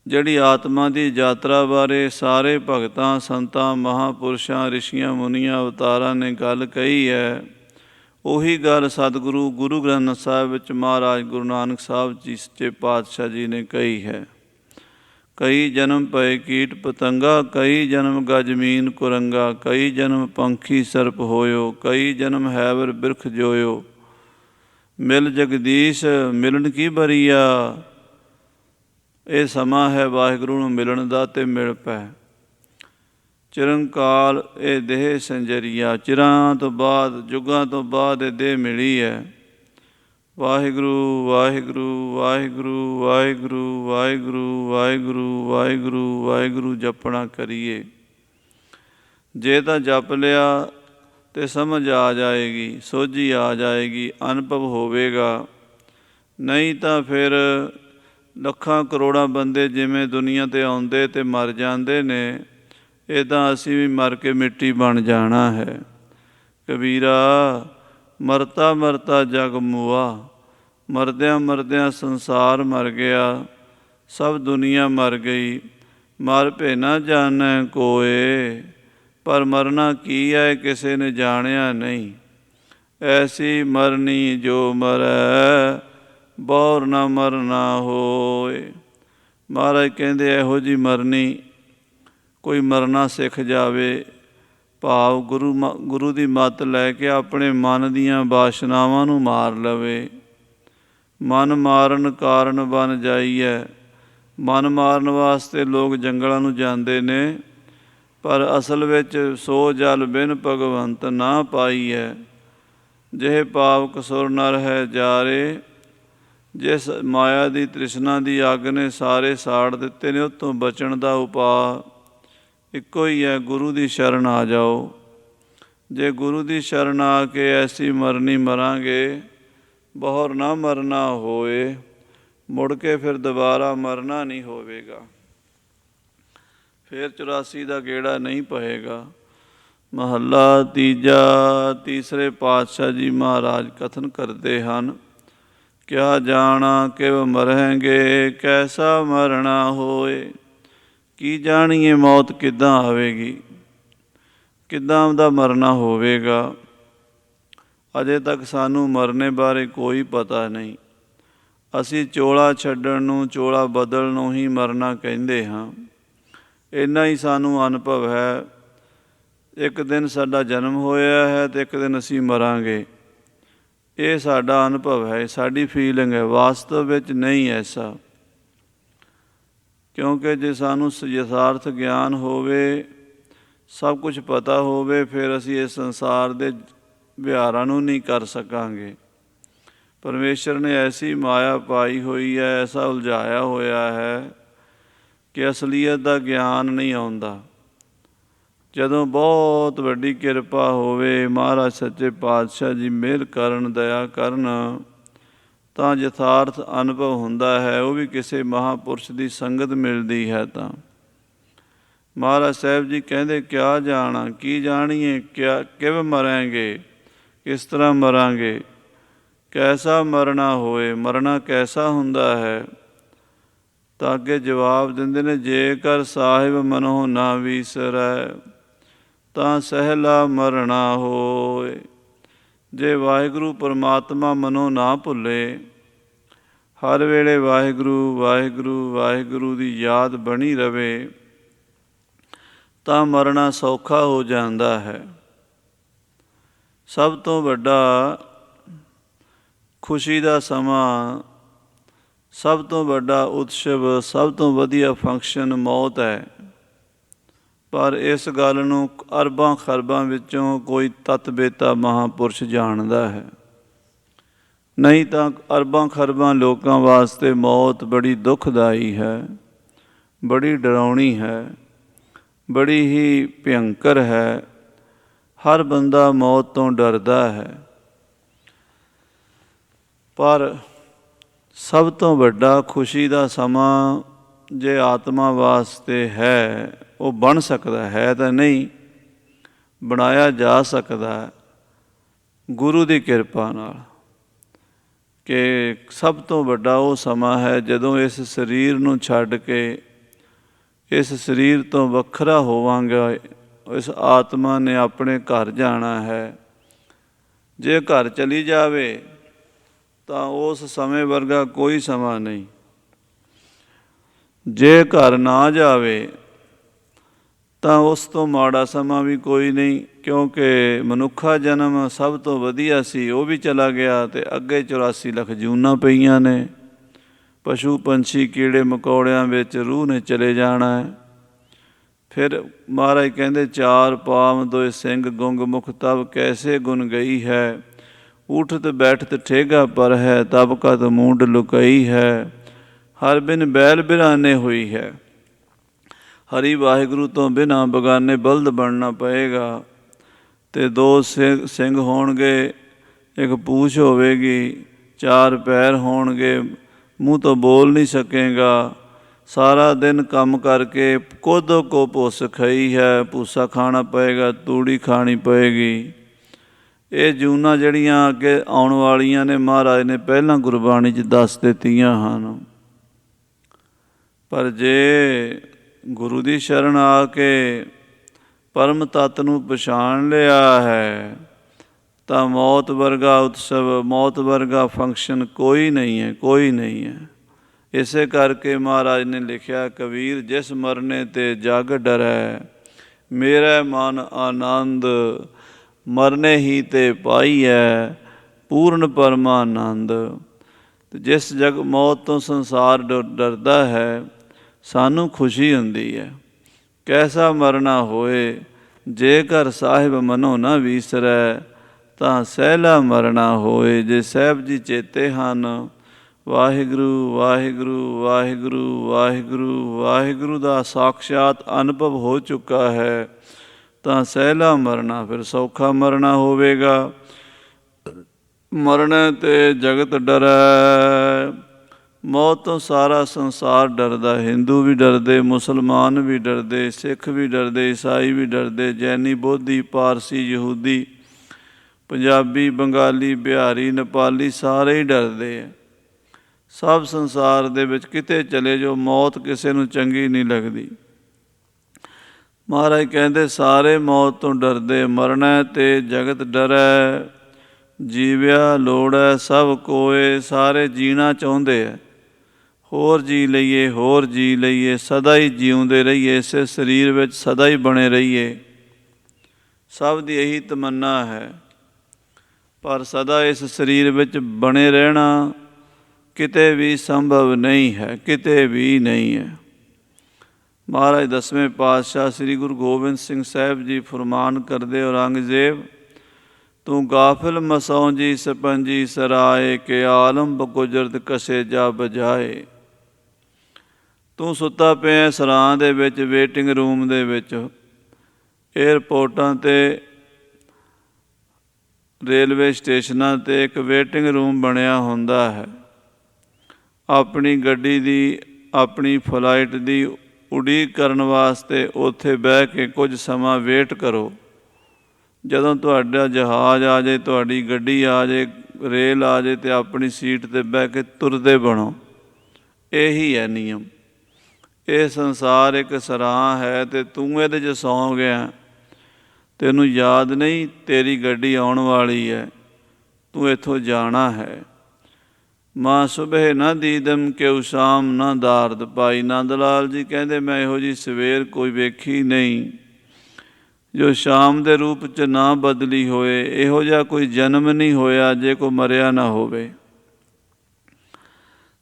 ਜਿਹੜੀ ਆਤਮਾ ਦੀ ਯਾਤਰਾ ਬਾਰੇ ਸਾਰੇ ਭਗਤਾਂ, ਸੰਤਾਂ, ਮਹਾਂਪੁਰਸ਼ਾਂ, ਰਿਸ਼ੀਆਂ, ਮੁਨੀਆਂ, ਅਵਤਾਰਾਂ ਨੇ ਗੱਲ ਕਹੀ ਹੈ, ਉਹੀ ਗੱਲ ਸਤਿਗੁਰੂ ਗੁਰੂ ਗ੍ਰੰਥ ਸਾਹਿਬ ਵਿੱਚ ਮਹਾਰਾਜ ਗੁਰੂ ਨਾਨਕ ਸਾਹਿਬ ਜੀ ਸੱਚੇ ਪਾਤਸ਼ਾਹ ਜੀ ਨੇ ਕਹੀ ਹੈ। ਕਈ ਜਨਮ ਪਏ ਕੀਟ ਪਤੰਗਾ, ਕਈ ਜਨਮ ਗਜਮੀਨ ਕੁਰੰਗਾ, ਕਈ ਜਨਮ ਪੰਖੀ ਸਰਪ ਹੋਇਓ, ਕਈ ਜਨਮ ਹੈਵਰ ਬਿਰਖ ਜੋਇਓ, ਮਿਲ ਜਗਦੀਸ਼ ਮਿਲਣ ਕੀ ਬਰੀਆ। ਇਹ ਸਮਾਂ ਹੈ ਵਾਹਿਗੁਰੂ ਨੂੰ ਮਿਲਣ ਦਾ ਅਤੇ ਮਿਲ ਪੈ। ਚਿਰੰਕਾਲ ਇਹ ਦੇਹ ਸੰਜਰੀਆ, ਚਿਰਾਂ ਤੋਂ ਬਾਅਦ, ਯੁੱਗਾਂ ਤੋਂ ਬਾਅਦ ਇਹ ਦੇਹ ਮਿਲੀ ਹੈ। ਵਾਹਿਗੁਰੂ ਵਾਹਿਗੁਰੂ ਵਾਹਿਗੁਰੂ ਵਾਹਿਗੁਰੂ ਵਾਹਿਗੁਰੂ ਵਾਹਿਗੁਰੂ ਵਾਹਿਗੁਰੂ ਵਾਹਿਗੁਰੂ ਜਪਣਾ ਕਰੀਏ। ਜੇ ਤਾਂ ਜਪ ਲਿਆ ਤਾਂ ਸਮਝ ਆ ਜਾਏਗੀ, ਸੋਝੀ ਆ ਜਾਏਗੀ, ਅਨੁਭਵ ਹੋਵੇਗਾ। ਨਹੀਂ ਤਾਂ ਫਿਰ ਲੱਖਾਂ ਕਰੋੜਾਂ ਬੰਦੇ ਜਿਵੇਂ ਦੁਨੀਆ 'ਤੇ ਆਉਂਦੇ ਅਤੇ ਮਰ ਜਾਂਦੇ ਨੇ, ਇੱਦਾਂ ਅਸੀਂ ਵੀ ਮਰ ਕੇ ਮਿੱਟੀ ਬਣ ਜਾਣਾ ਹੈ। ਕਬੀਰਾ ਮਰਤਾ ਮਰਤਾ ਜਗ ਮੁਆ, ਮਰਦਿਆਂ ਮਰਦਿਆਂ ਸੰਸਾਰ ਮਰ ਗਿਆ, ਸਭ ਦੁਨੀਆ ਮਰ ਗਈ। ਮਰ ਭੇ ਨਾ ਜਾਣੈ ਕੋਏ, ਪਰ ਮਰਨਾ ਕੀ ਹੈ ਕਿਸੇ ਨੇ ਜਾਣਿਆ ਨਹੀਂ। ਐਸੀ ਮਰਨੀ ਜੋ ਮਰੈ, ਬੌਰ ਨਾ ਮਰਨਾ ਹੋਏ। ਮਹਾਰਾਜ ਕਹਿੰਦੇ ਇਹੋ ਜਿਹੀ ਮਰਨੀ ਕੋਈ ਮਰਨਾ ਸਿੱਖ ਜਾਵੇ, ਭਾਵ ਗੁਰੂ ਦੀ ਮੱਤ ਲੈ ਕੇ ਆਪਣੇ ਮਨ ਦੀਆਂ ਵਾਸ਼ਨਾਵਾਂ ਨੂੰ ਮਾਰ ਲਵੇ। ਮਨ ਮਾਰਨ ਕਾਰਨ ਬਣ ਜਾਈਐ। ਮਨ ਮਾਰਨ ਵਾਸਤੇ ਲੋਕ ਜੰਗਲਾਂ ਨੂੰ ਜਾਂਦੇ ਨੇ, ਪਰ ਅਸਲ ਵਿੱਚ ਸੋ ਜਲ ਬਿਨ ਭਗਵੰਤ ਨਾ ਪਾਈਐ। ਜਿਹੇ ਪਾਵਕ ਸੁਰ ਨਰ ਹੈ ਜਾਰੇ, ਜਿਸ ਮਾਇਆ ਦੀ ਤ੍ਰਿਸ਼ਨਾ ਦੀ ਅੱਗ ਨੇ ਸਾਰੇ ਸਾੜ ਦਿੱਤੇ ਨੇ, ਉੱਥੋਂ ਬਚਣ ਦਾ ਉਪਾਅ ਇੱਕੋ ਹੀ ਹੈ, ਗੁਰੂ ਦੀ ਸ਼ਰਨ ਆ ਜਾਓ। ਜੇ ਗੁਰੂ ਦੀ ਸ਼ਰਨ ਆ ਕੇ ਐਸੀ ਮਰਨੀ ਮਰਾਂਗੇ, ਬਹੁਰ ਨਾ ਮਰਨਾ ਹੋਏ, ਮੁੜ ਕੇ ਫਿਰ ਦੁਬਾਰਾ ਮਰਨਾ ਨਹੀਂ ਹੋਵੇਗਾ, ਫਿਰ 84 ਦਾ ਗੇੜਾ ਨਹੀਂ ਪਏਗਾ। ਮਹੱਲਾ ਤੀਜਾ। ਤੀਸਰੇ ਪਾਤਸ਼ਾਹ ਜੀ ਮਹਾਰਾਜ ਕਥਨ ਕਰਦੇ ਹਨ, ਕਿਆ ਜਾਣਾ ਕਿਵ ਮਰਹਿੰਗੇ, ਕੈਸਾ ਮਰਨਾ ਹੋਏ। ਕੀ ਜਾਣੀਏ ਮੌਤ ਕਿੱਦਾਂ ਆਵੇਗੀ, ਕਿੱਦਾਂ ਦਾ ਮਰਨਾ ਹੋਵੇਗਾ। ਅਜੇ ਤੱਕ ਸਾਨੂੰ ਮਰਨੇ ਬਾਰੇ ਕੋਈ ਪਤਾ ਨਹੀਂ। ਅਸੀਂ ਚੋਲਾ ਛੱਡਣ ਨੂੰ, ਚੋਲਾ ਬਦਲਣ ਨੂੰ ਹੀ ਮਰਨਾ ਕਹਿੰਦੇ ਹਾਂ। ਇੰਨਾ ਹੀ ਸਾਨੂੰ ਅਨੁਭਵ ਹੈ। ਇੱਕ ਦਿਨ ਸਾਡਾ ਜਨਮ ਹੋਇਆ ਹੈ ਅਤੇ ਇੱਕ ਦਿਨ ਅਸੀਂ ਮਰਾਂਗੇ। ਇਹ ਸਾਡਾ ਅਨੁਭਵ ਹੈ, ਸਾਡੀ ਫੀਲਿੰਗ ਹੈ। ਵਾਸਤਵ ਵਿੱਚ ਨਹੀਂ ਐਸਾ। ਕਿਉਂਕਿ ਜੇ ਸਾਨੂੰ ਯਥਾਰਥ ਗਿਆਨ ਹੋਵੇ, ਸਭ ਕੁਝ ਪਤਾ ਹੋਵੇ, ਫਿਰ ਅਸੀਂ ਇਸ ਸੰਸਾਰ ਦੇ ਵਿਹਾਰਾਂ ਨੂੰ ਨਹੀਂ ਕਰ ਸਕਾਂਗੇ। ਪਰਮੇਸ਼ਰ ਨੇ ਐਸੀ ਮਾਇਆ ਪਾਈ ਹੋਈ ਹੈ, ਐਸਾ ਉਲਝਾਇਆ ਹੋਇਆ ਹੈ ਕਿ ਅਸਲੀਅਤ ਦਾ ਗਿਆਨ ਨਹੀਂ ਆਉਂਦਾ। ਜਦੋਂ ਬਹੁਤ ਵੱਡੀ ਕਿਰਪਾ ਹੋਵੇ, ਮਹਾਰਾਜ ਸੱਚੇ ਪਾਤਸ਼ਾਹ ਜੀ ਮਿਹਰ ਕਰਨ, ਦਇਆ ਕਰਨ, ਤਾਂ ਯਥਾਰਥ ਅਨੁਭਵ ਹੁੰਦਾ ਹੈ। ਉਹ ਵੀ ਕਿਸੇ ਮਹਾਂਪੁਰਸ਼ ਦੀ ਸੰਗਤ ਮਿਲਦੀ ਹੈ ਤਾਂ। ਮਹਾਰਾਜ ਸਾਹਿਬ ਜੀ ਕਹਿੰਦੇ, ਕਿਆ ਜਾਣਾ, ਕੀ ਜਾਣੀਏ, ਕਿਵ ਮਰਾਂਗੇ, ਕਿਸ ਤਰ੍ਹਾਂ ਮਰਾਂਗੇ, ਕੈਸਾ ਮਰਨਾ ਹੋਏ, ਮਰਨਾ ਕੈਸਾ ਹੁੰਦਾ ਹੈ। ਤਾਂ ਅੱਗੇ ਜਵਾਬ ਦਿੰਦੇ ਨੇ, ਜੇਕਰ ਸਾਹਿਬ ਮਨੋ ਨਾ ਵੀਸਰੈ, ਤਾਂ ਸਹਿਲਾ ਮਰਨਾ ਹੋਏ। ਜੇ ਵਾਹਿਗੁਰੂ ਪਰਮਾਤਮਾ ਮਨੋਂ ਨਾ ਭੁੱਲੇ, ਹਰ ਵੇਲੇ ਵਾਹਿਗੁਰੂ ਵਾਹਿਗੁਰੂ ਵਾਹਿਗੁਰੂ ਦੀ ਯਾਦ ਬਣੀ ਰਵੇ ਤਾਂ ਮਰਨਾ ਸੌਖਾ ਹੋ ਜਾਂਦਾ ਹੈ। ਸਭ ਤੋਂ ਵੱਡਾ ਖੁਸ਼ੀ ਦਾ ਸਮਾਂ, ਸਭ ਤੋਂ ਵੱਡਾ ਉਤਸਵ, ਸਭ ਤੋਂ ਵਧੀਆ ਫੰਕਸ਼ਨ ਮੌਤ ਹੈ। ਪਰ ਇਸ ਗੱਲ ਨੂੰ ਅਰਬਾਂ ਖਰਬਾਂ ਵਿੱਚੋਂ ਕੋਈ ਤਤਬੇਤਾ ਮਹਾਂਪੁਰਸ਼ ਜਾਣਦਾ ਹੈ। ਨਹੀਂ ਤਾਂ ਅਰਬਾਂ ਖਰਬਾਂ ਲੋਕਾਂ ਵਾਸਤੇ ਮੌਤ ਬੜੀ ਦੁਖਦਾਈ ਹੈ, ਬੜੀ ਡਰਾਉਣੀ ਹੈ, ਬੜੀ ਹੀ ਭਿਅੰਕਰ ਹੈ। ਹਰ ਬੰਦਾ ਮੌਤ ਤੋਂ ਡਰਦਾ ਹੈ। ਪਰ ਸਭ ਤੋਂ ਵੱਡਾ ਖੁਸ਼ੀ ਦਾ ਸਮਾਂ ਜੇ ਆਤਮਾ ਵਾਸਤੇ ਹੈ, ਉਹ ਬਣ ਸਕਦਾ ਹੈ ਤਾਂ ਨਹੀਂ, ਬਣਾਇਆ ਜਾ ਸਕਦਾ ਗੁਰੂ ਦੀ ਕਿਰਪਾ ਨਾਲ। ਕਿ ਸਭ ਤੋਂ ਵੱਡਾ ਉਹ ਸਮਾਂ ਹੈ ਜਦੋਂ ਇਸ ਸਰੀਰ ਨੂੰ ਛੱਡ ਕੇ, ਇਸ ਸਰੀਰ ਤੋਂ ਵੱਖਰਾ ਹੋਵਾਂਗਾ। ਇਸ ਆਤਮਾ ਨੇ ਆਪਣੇ ਘਰ ਜਾਣਾ ਹੈ। ਜੇ ਘਰ ਚਲੀ ਜਾਵੇ ਤਾਂ ਉਸ ਸਮੇਂ ਵਰਗਾ ਕੋਈ ਸਮਾਂ ਨਹੀਂ। ਜੇ ਘਰ ਨਾ ਜਾਵੇ ਤਾਂ ਉਸ ਤੋਂ ਮਾੜਾ ਸਮਾਂ ਵੀ ਕੋਈ ਨਹੀਂ, ਕਿਉਂਕਿ ਮਨੁੱਖਾ ਜਨਮ ਸਭ ਤੋਂ ਵਧੀਆ ਸੀ, ਉਹ ਵੀ ਚਲਾ ਗਿਆ ਅਤੇ ਅੱਗੇ 84 ਲੱਖ ਜੂਨਾਂ ਪਈਆਂ ਨੇ। ਪਸ਼ੂ ਪੰਛੀ ਕੀੜੇ ਮਕੌੜਿਆਂ ਵਿੱਚ ਰੂਹ ਨੇ ਚਲੇ ਜਾਣਾ ਹੈ। ਫਿਰ ਮਹਾਰਾਜ ਕਹਿੰਦੇ, ਚਾਰ ਪਾਮ ਦੋਇ ਸਿੰਘ ਗੁੰਗ ਮੁਖ ਤਬ ਕੈਸੇ ਗੁਣ ਗਈ ਹੈ। ਉਠਤ ਬੈਠਤ ਠੇਗਾ ਪਰ ਹੈ ਤਬ ਕਤ ਮੂੰਡ ਲੁਕਈ ਹੈ। ਹਰ ਬਿਨ ਬੈਲ ਬਿਰਾਨੇ ਹੋਈ ਹੈ। ਹਰੀ ਵਾਹਿਗੁਰੂ ਤੋਂ ਬਿਨਾਂ ਬਗਾਨੇ ਬਲਦ ਬਣਨਾ ਪਏਗਾ। ਅਤੇ ਦੋ ਸਿੰਘ ਹੋਣਗੇ, ਇੱਕ ਪੂਛ ਹੋਵੇਗੀ, ਚਾਰ ਪੈਰ ਹੋਣਗੇ, ਮੂੰਹ ਤੋਂ ਬੋਲ ਨਹੀਂ ਸਕੇਗਾ। ਸਾਰਾ ਦਿਨ ਕੰਮ ਕਰਕੇ ਕੋਦੋ ਕੋ ਭੁੱਸ ਖਾਈ ਹੈ, ਭੂਸਾ ਖਾਣਾ ਪਏਗਾ, ਤੂੜੀ ਖਾਣੀ ਪਏਗੀ। ਇਹ ਜੂਨਾਂ ਜਿਹੜੀਆਂ ਅੱਗੇ ਆਉਣ ਵਾਲੀਆਂ ਨੇ, ਮਹਾਰਾਜ ਨੇ ਪਹਿਲਾਂ ਗੁਰਬਾਣੀ 'ਚ ਦੱਸ ਦਿੱਤੀਆਂ ਹਨ। ਪਰ ਜੇ ਗੁਰੂ ਦੀ ਸ਼ਰਨ ਆ ਕੇ ਪਰਮ ਤੱਤ ਨੂੰ ਪਛਾਣ ਲਿਆ ਹੈ ਤਾਂ ਮੌਤ ਵਰਗਾ ਉਤਸਵ, ਮੌਤ ਵਰਗਾ ਫੰਕਸ਼ਨ ਕੋਈ ਨਹੀਂ ਹੈ, ਕੋਈ ਨਹੀਂ ਹੈ। ਇਸੇ ਕਰਕੇ ਮਹਾਰਾਜ ਨੇ ਲਿਖਿਆ, ਕਬੀਰ ਜਿਸ ਮਰਨੇ ਤੇ ਜਗ ਡਰੈ, ਮੇਰਾ ਮਨ ਆਨੰਦ ਮਰਨੇ ਹੀ ਤੇ ਪਾਈਐ, ਪੂਰਨ ਪਰਮਾਨੰਦ। ਜਿਸ ਜਗ ਮੌਤ ਤੋਂ ਸੰਸਾਰ ਡਰਦਾ ਹੈ, ਸਾਨੂੰ ਖੁਸ਼ੀ ਹੁੰਦੀ ਹੈ। ਕੈਸਾ ਮਰਨਾ ਹੋਏ, ਜੇਕਰ ਸਾਹਿਬ ਮਨੋ ਨਾ ਵੀਸਰੈ, ਤਾਂ ਸਹਿਲਾ ਮਰਨਾ ਹੋਏ। ਜੇ ਸਾਹਿਬ ਜੀ ਚੇਤੇ ਹਨ, ਵਾਹਿਗੁਰੂ ਵਾਹਿਗੁਰੂ ਵਾਹਿਗੁਰੂ ਵਾਹਿਗੁਰੂ ਵਾਹਿਗੁਰੂ ਦਾ ਸਾਕਸ਼ਾਤ ਅਨੁਭਵ ਹੋ ਚੁੱਕਾ ਹੈ, ਤਾਂ ਸਹਿਲਾ ਮਰਨਾ ਫਿਰ ਸੌਖਾ ਮਰਨਾ ਹੋਵੇਗਾ। ਮਰਨੇ ਤੇ ਜਗਤ ਡਰੈ, ਮੌਤ ਤੋਂ ਸਾਰਾ ਸੰਸਾਰ ਡਰਦਾ। ਹਿੰਦੂ ਵੀ ਡਰਦੇ, ਮੁਸਲਮਾਨ ਵੀ ਡਰਦੇ, ਸਿੱਖ ਵੀ ਡਰਦੇ, ਈਸਾਈ ਵੀ ਡਰਦੇ, ਜੈਨੀ, ਬੋਧੀ, ਪਾਰਸੀ, ਯਹੂਦੀ, ਪੰਜਾਬੀ, ਬੰਗਾਲੀ, ਬਿਹਾਰੀ, ਨੇਪਾਲੀ, ਸਾਰੇ ਹੀ ਡਰਦੇ ਹੈ। ਸਭ ਸੰਸਾਰ ਦੇ ਵਿੱਚ ਕਿਤੇ ਚਲੇ ਜਾਓ, ਮੌਤ ਕਿਸੇ ਨੂੰ ਚੰਗੀ ਨਹੀਂ ਲੱਗਦੀ। ਮਹਾਰਾਜ ਕਹਿੰਦੇ, ਸਾਰੇ ਮੌਤ ਤੋਂ ਡਰਦੇ। ਮਰਨਾ ਤੇ ਜਗਤ ਡਰੈ, ਜੀਵਿਆ ਲੋੜੈ ਸਭ ਕੋਏ। ਸਾਰੇ ਜੀਣਾ ਚਾਹੁੰਦੇ ਹੈ, ਹੋਰ ਜੀ ਲਈਏ, ਹੋਰ ਜੀ ਲਈਏ, ਸਦਾ ਹੀ ਜਿਉਂਦੇ ਰਹੀਏ, ਇਸੇ ਸਰੀਰ ਵਿੱਚ ਸਦਾ ਹੀ ਬਣੇ ਰਹੀਏ। ਸਭ ਦੀ ਇਹੀ ਤਮੰਨਾ ਹੈ। ਪਰ ਸਦਾ ਇਸ ਸਰੀਰ ਵਿੱਚ ਬਣੇ ਰਹਿਣਾ ਕਿਤੇ ਵੀ ਸੰਭਵ ਨਹੀਂ ਹੈ, ਕਿਤੇ ਵੀ ਨਹੀਂ ਹੈ। ਮਹਾਰਾਜ ਦਸਵੇਂ ਪਾਤਸ਼ਾਹ ਸ੍ਰੀ ਗੁਰੂ ਗੋਬਿੰਦ ਸਿੰਘ ਸਾਹਿਬ ਜੀ ਫਰਮਾਨ ਕਰਦੇ, ਔਰੰਗਜ਼ੇਬ ਤੂੰ ਗਾਫਿਲ ਮਸੌਂ ਜੀ ਸਪੰਜੀ ਸਰਾਏ, ਕਿ ਆਲਮ ਬਗੁਜਰਤ ਕਸੇ ਜਾ ਬਜਾਏ। ਤੂੰ ਸੁੱਤਾ ਪਿਆ ਸਰਾਂ ਦੇ ਵਿੱਚ, ਵੇਟਿੰਗ ਰੂਮ ਦੇ ਵਿੱਚ, ਏਅਰਪੋਰਟਾਂ 'ਤੇ, ਰੇਲਵੇ ਸਟੇਸ਼ਨਾਂ 'ਤੇ ਇੱਕ ਵੇਟਿੰਗ ਰੂਮ ਬਣਿਆ ਹੁੰਦਾ ਹੈ। ਆਪਣੀ ਗੱਡੀ ਦੀ, ਆਪਣੀ ਫਲਾਈਟ ਦੀ ਉਡੀਕ ਕਰਨ ਵਾਸਤੇ ਉੱਥੇ ਬਹਿ ਕੇ ਕੁਝ ਸਮਾਂ ਵੇਟ ਕਰੋ। ਜਦੋਂ ਤੁਹਾਡਾ ਜਹਾਜ਼ ਆ ਜਾਏ, ਤੁਹਾਡੀ ਗੱਡੀ ਆ ਜਾਏ, ਰੇਲ ਆ ਜਾਏ, ਅਤੇ ਆਪਣੀ ਸੀਟ 'ਤੇ ਬਹਿ ਕੇ ਤੁਰਦੇ ਬਣੋ। ਇਹੀ ਹੈ ਨਿਯਮ। ਇਹ ਸੰਸਾਰ ਇੱਕ ਸਰਾਂ ਹੈ ਅਤੇ ਤੂੰ ਇਹਦੇ 'ਚ ਸੌਂ ਗਿਆ। ਤੈਨੂੰ ਯਾਦ ਨਹੀਂ ਤੇਰੀ ਗੱਡੀ ਆਉਣ ਵਾਲੀ ਹੈ, ਤੂੰ ਇੱਥੋਂ ਜਾਣਾ ਹੈ। ਮਾਂ ਸੁਬਹ ਨਾ ਦੀਦਮ ਕਿਉ ਸ਼ਾਮ ਨਾ ਦਾਰਦ ਪਾਈ। ਨੰਦ ਲਾਲ ਜੀ ਕਹਿੰਦੇ ਮੈਂ ਇਹੋ ਜਿਹੀ ਸਵੇਰ ਕੋਈ ਵੇਖੀ ਨਹੀਂ ਜੋ ਸ਼ਾਮ ਦੇ ਰੂਪ 'ਚ ਨਾ ਬਦਲੀ ਹੋਏ। ਇਹੋ ਜਿਹਾ ਕੋਈ ਜਨਮ ਨਹੀਂ ਹੋਇਆ ਜੇ ਕੋਈ ਮਰਿਆ ਨਾ ਹੋਵੇ।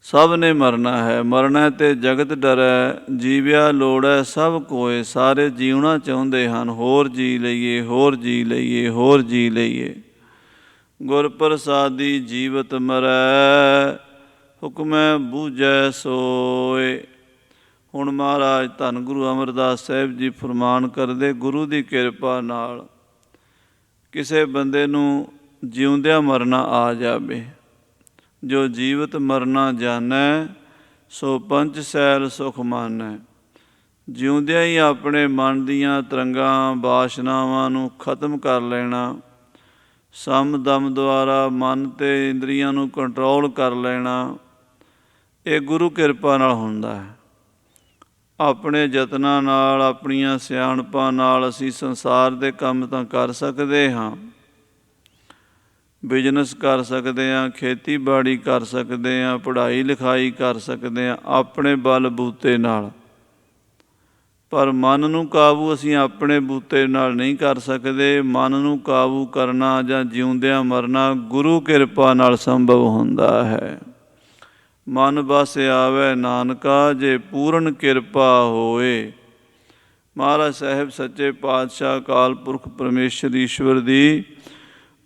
ਸਭ ਨੇ ਮਰਨਾ ਹੈ, ਮਰਨਾ ਤੇ ਜਗਤ ਡਰੈ, ਜੀਵਿਆ ਲੋੜੈ ਸਭ ਕੋਏ। ਸਾਰੇ ਜੀਉਣਾ ਚਾਹੁੰਦੇ ਹਨ, ਹੋਰ ਜੀ ਲਈਏ, ਹੋਰ ਜੀ ਲਈਏ, ਹੋਰ ਜੀ ਲਈਏ। ਗੁਰ ਪ੍ਰਸਾਦੀ ਜੀਵਤ ਮਰੈ, ਹੁਕਮੈ ਬੂਝੈ ਸੋਏ। ਹੁਣ ਮਹਾਰਾਜ ਧੰਨ ਗੁਰੂ ਅਮਰਦਾਸ ਸਾਹਿਬ ਜੀ ਫਰਮਾਨ ਕਰਦੇ, ਗੁਰੂ ਦੀ ਕਿਰਪਾ ਨਾਲ ਕਿਸੇ ਬੰਦੇ ਨੂੰ ਜਿਉਂਦਿਆਂ ਮਰਨਾ ਆ ਜਾਵੇ। ਜੋ ਜੀਵਤ ਮਰਨਾ ਜਾਣੈ, ਸੋ ਪੰਚ ਸੈਲ ਸੁਖ ਮਾਨੈ। ਜਿਉਂਦਿਆਂ ਹੀ ਆਪਣੇ ਮਨ ਦੀਆਂ ਤਰੰਗਾਂ ਵਾਸ਼ਨਾਵਾਂ ਨੂੰ ਖਤਮ ਕਰ ਲੈਣਾ, ਸਮ ਦਮ ਦੁਆਰਾ ਮਨ ਅਤੇ ਇੰਦਰੀਆਂ ਨੂੰ ਕੰਟਰੋਲ ਕਰ ਲੈਣਾ, ਇਹ ਗੁਰੂ ਕਿਰਪਾ ਨਾਲ ਹੁੰਦਾ ਹੈ। ਆਪਣੇ ਯਤਨਾਂ ਨਾਲ, ਆਪਣੀਆਂ ਸਿਆਣਪਾਂ ਨਾਲ ਅਸੀਂ ਸੰਸਾਰ ਦੇ ਕੰਮ ਤਾਂ ਕਰ ਸਕਦੇ ਹਾਂ, ਬਿਜ਼ਨਸ ਕਰ ਸਕਦੇ ਹਾਂ, ਖੇਤੀਬਾੜੀ ਕਰ ਸਕਦੇ ਹਾਂ, ਪੜ੍ਹਾਈ ਲਿਖਾਈ ਕਰ ਸਕਦੇ ਹਾਂ ਆਪਣੇ ਬਲ ਬੂਤੇ ਨਾਲ। ਪਰ ਮਨ ਨੂੰ ਕਾਬੂ ਅਸੀਂ ਆਪਣੇ ਬੂਤੇ ਨਾਲ ਨਹੀਂ ਕਰ ਸਕਦੇ। ਮਨ ਨੂੰ ਕਾਬੂ ਕਰਨਾ ਜਾਂ ਜਿਉਂਦਿਆਂ ਮਰਨਾ ਗੁਰੂ ਕਿਰਪਾ ਨਾਲ ਸੰਭਵ ਹੁੰਦਾ ਹੈ। ਮਨ ਬਸ ਆਵੈ ਨਾਨਕਾ, ਜੇ ਪੂਰਨ ਕਿਰਪਾ ਹੋਏ। ਮਹਾਰਾਜ ਸਾਹਿਬ ਸੱਚੇ ਪਾਤਸ਼ਾਹ ਅਕਾਲ ਪੁਰਖ ਪਰਮੇਸ਼ਰ ਈਸ਼ਵਰ ਦੀ,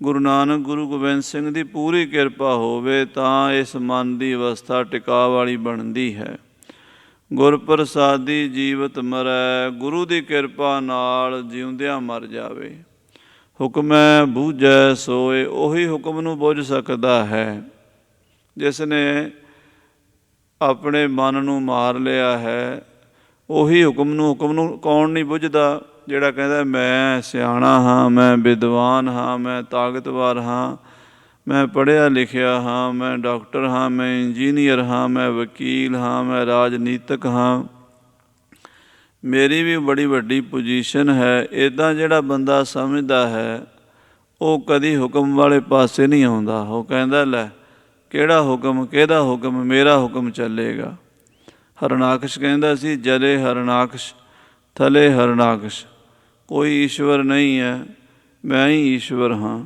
ਗੁਰੂ ਨਾਨਕ ਗੁਰੂ ਗੋਬਿੰਦ ਸਿੰਘ ਦੀ ਪੂਰੀ ਕਿਰਪਾ ਹੋਵੇ ਤਾਂ ਇਸ ਮਨ ਦੀ ਅਵਸਥਾ ਟਿਕਾ ਵਾਲੀ ਬਣਦੀ ਹੈ। ਗੁਰ ਪ੍ਰਸਾਦੀ ਜੀਵਤ ਮਰੈ, ਗੁਰੂ ਦੀ ਕਿਰਪਾ ਨਾਲ ਜਿਉਂਦਿਆਂ ਮਰ ਜਾਵੇ। ਹੁਕਮੈ ਬੂਝੈ ਸੋਏ, ਉਹੀ ਹੁਕਮ ਨੂੰ ਬੁੱਝ ਸਕਦਾ ਹੈ ਜਿਸ ਨੇ ਆਪਣੇ ਮਨ ਨੂੰ ਮਾਰ ਲਿਆ ਹੈ। ਉਹੀ ਹੁਕਮ ਨੂੰ ਕੌਣ ਨਹੀਂ ਬੁੱਝਦਾ? ਜਿਹੜਾ ਕਹਿੰਦਾ ਮੈਂ ਸਿਆਣਾ ਹਾਂ, ਮੈਂ ਵਿਦਵਾਨ ਹਾਂ, ਮੈਂ ਤਾਕਤਵਰ ਹਾਂ, ਮੈਂ ਪੜ੍ਹਿਆ ਲਿਖਿਆ ਹਾਂ, ਮੈਂ ਡਾਕਟਰ ਹਾਂ, ਮੈਂ ਇੰਜੀਨੀਅਰ ਹਾਂ, ਮੈਂ ਵਕੀਲ ਹਾਂ, ਮੈਂ ਰਾਜਨੀਤਿਕ ਹਾਂ, ਮੇਰੀ ਵੀ ਬੜੀ ਵੱਡੀ ਪੋਜੀਸ਼ਨ ਹੈ। ਇੱਦਾਂ ਜਿਹੜਾ ਬੰਦਾ ਸਮਝਦਾ ਹੈ ਉਹ ਕਦੀ ਹੁਕਮ ਵਾਲੇ ਪਾਸੇ ਨਹੀਂ ਆਉਂਦਾ। ਉਹ ਕਹਿੰਦਾ ਲੈ ਕਿਹੜਾ ਹੁਕਮ, ਕਿਹਦਾ ਹੁਕਮ, ਮੇਰਾ ਹੁਕਮ ਚੱਲੇਗਾ। ਹਰਨਾਕਸ਼ ਕਹਿੰਦਾ ਸੀ, ਜਲੇ ਹਰਨਾਕਸ਼ ਥਲੇ ਹਰਨਾਕਸ਼, ਕੋਈ ਈਸ਼ਵਰ ਨਹੀਂ ਹੈ, ਮੈਂ ਹੀ ਈਸ਼ਵਰ ਹਾਂ,